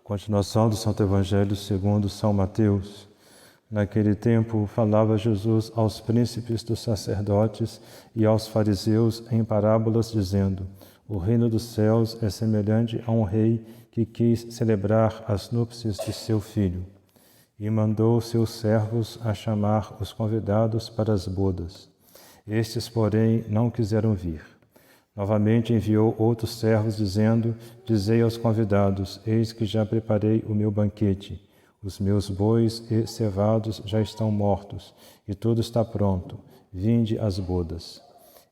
Continuação do Santo Evangelho segundo São Mateus. Naquele tempo falava Jesus aos príncipes dos sacerdotes e aos fariseus em parábolas, dizendo: O reino dos céus é semelhante a um rei que quis celebrar as núpcias de seu filho, e mandou seus servos a chamar os convidados para as bodas. Estes, porém, não quiseram vir. Novamente enviou outros servos, dizendo: Dizei aos convidados: Eis que já preparei o meu banquete. Os meus bois e cevados já estão mortos, e tudo está pronto. Vinde às bodas.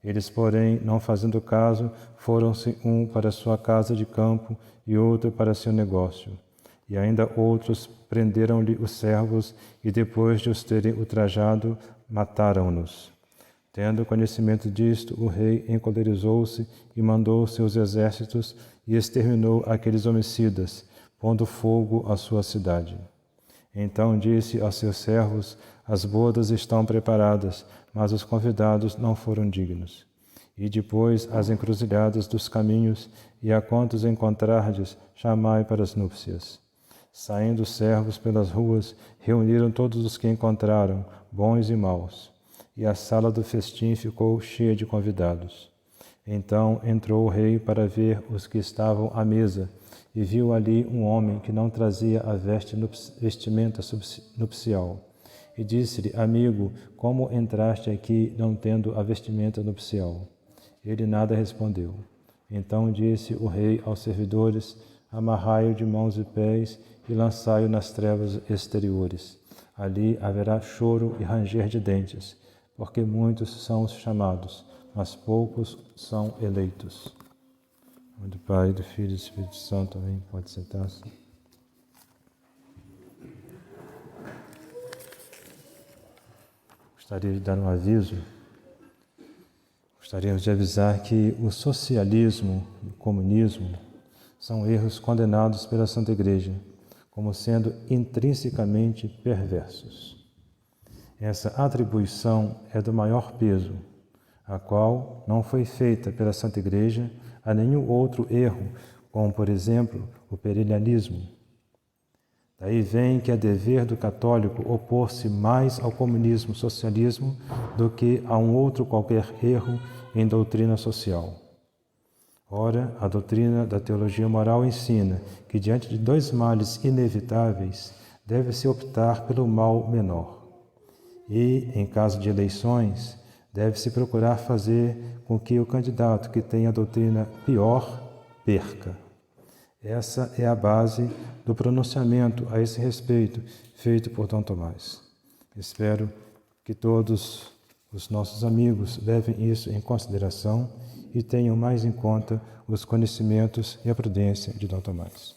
Eles, porém, não fazendo caso, foram-se um para sua casa de campo e outro para seu negócio. E ainda outros prenderam-lhe os servos e, depois de os terem ultrajado, mataram-nos. Tendo conhecimento disto, o rei encolerizou-se e mandou seus exércitos e exterminou aqueles homicidas, pondo fogo à sua cidade. Então disse aos seus servos: As bodas estão preparadas, mas os convidados não foram dignos. E depois às encruzilhadas dos caminhos, e a quantos encontrardes, chamai para as núpcias. Saindo os servos pelas ruas, reuniram todos os que encontraram, bons e maus. E a sala do festim ficou cheia de convidados. Então entrou o rei para ver os que estavam à mesa, e viu ali um homem que não trazia a vestimenta nupcial. E disse-lhe: Amigo, como entraste aqui não tendo a vestimenta nupcial? Ele nada respondeu. Então disse o rei aos servidores: Amarrai-o de mãos e pés e lançai-o nas trevas exteriores. Ali haverá choro e ranger de dentes, porque muitos são os chamados, mas poucos são eleitos. Em nome do Pai, do Filho e do Espírito Santo. Amém. Pode sentar-se. Gostaria de dar um aviso. Gostaríamos de avisar que o socialismo e o comunismo são erros condenados pela Santa Igreja como sendo intrinsecamente perversos. Essa atribuição é do maior peso, a qual não foi feita pela Santa Igreja a nenhum outro erro, como, por exemplo, o perennialismo. Daí vem que é dever do católico opor-se mais ao comunismo socialismo do que a um outro qualquer erro em doutrina social. Ora, a doutrina da teologia moral ensina que, diante de dois males inevitáveis, deve-se optar pelo mal menor. E, em caso de eleições, deve-se procurar fazer com que o candidato que tem a doutrina pior perca. Essa é a base do pronunciamento a esse respeito feito por Dom Tomás. Espero que todos os nossos amigos levem isso em consideração e tenham mais em conta os conhecimentos e a prudência de Dom Tomás.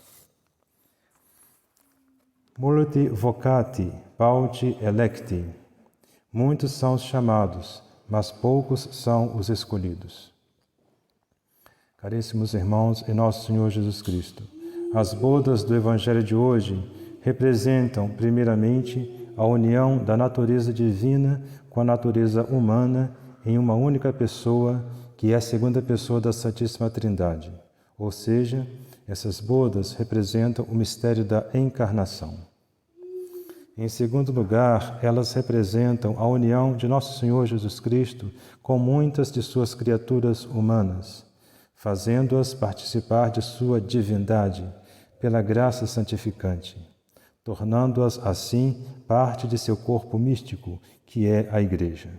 Multi vocati, pauci electi. Muitos são os chamados, mas poucos são os escolhidos. Caríssimos irmãos em nosso Senhor Jesus Cristo, as bodas do Evangelho de hoje representam, primeiramente, a união da natureza divina com a natureza humana em uma única pessoa, que é a segunda pessoa da Santíssima Trindade. Ou seja, essas bodas representam o mistério da encarnação. Em segundo lugar, elas representam a união de nosso Senhor Jesus Cristo com muitas de suas criaturas humanas, fazendo-as participar de sua divindade pela graça santificante, tornando-as assim parte de seu corpo místico, que é a Igreja.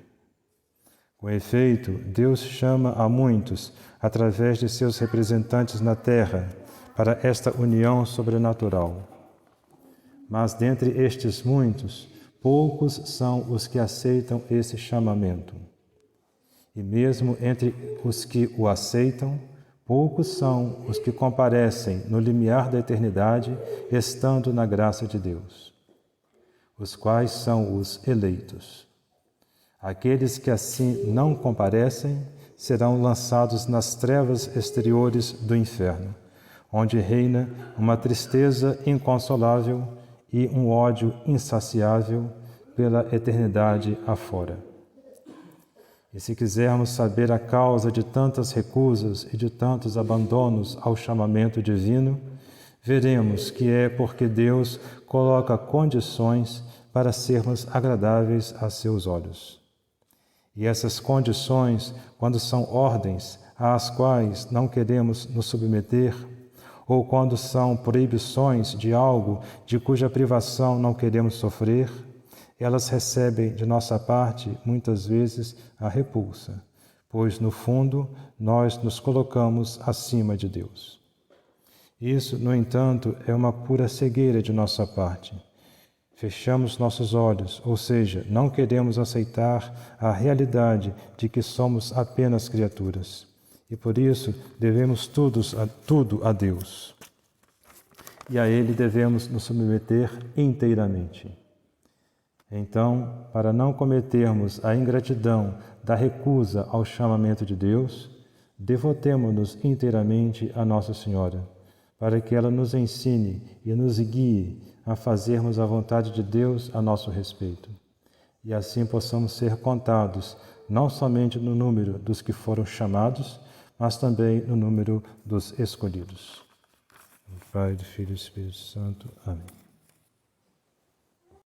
Com efeito, Deus chama a muitos, através de seus representantes na terra, para esta união sobrenatural. Mas dentre estes muitos, poucos são os que aceitam esse chamamento. E mesmo entre os que o aceitam, poucos são os que comparecem no limiar da eternidade, estando na graça de Deus. Os quais são os eleitos. Aqueles que assim não comparecem serão lançados nas trevas exteriores do inferno, onde reina uma tristeza inconsolável e um ódio insaciável pela eternidade afora. E se quisermos saber a causa de tantas recusas e de tantos abandonos ao chamamento divino, veremos que é porque Deus coloca condições para sermos agradáveis a seus olhos. E essas condições, quando são ordens às quais não queremos nos submeter, ou quando são proibições de algo de cuja privação não queremos sofrer, elas recebem de nossa parte, muitas vezes, a repulsa, pois, no fundo, nós nos colocamos acima de Deus. Isso, no entanto, é uma pura cegueira de nossa parte. Fechamos nossos olhos, ou seja, não queremos aceitar a realidade de que somos apenas criaturas. E por isso devemos tudo a Deus. E a Ele devemos nos submeter inteiramente. Então, para não cometermos a ingratidão da recusa ao chamamento de Deus, devotemo-nos inteiramente a Nossa Senhora, para que ela nos ensine e nos guie a fazermos a vontade de Deus a nosso respeito. E assim possamos ser contados, não somente no número dos que foram chamados, mas também no número dos escolhidos. Do Pai, do Filho e do Espírito Santo. Amém.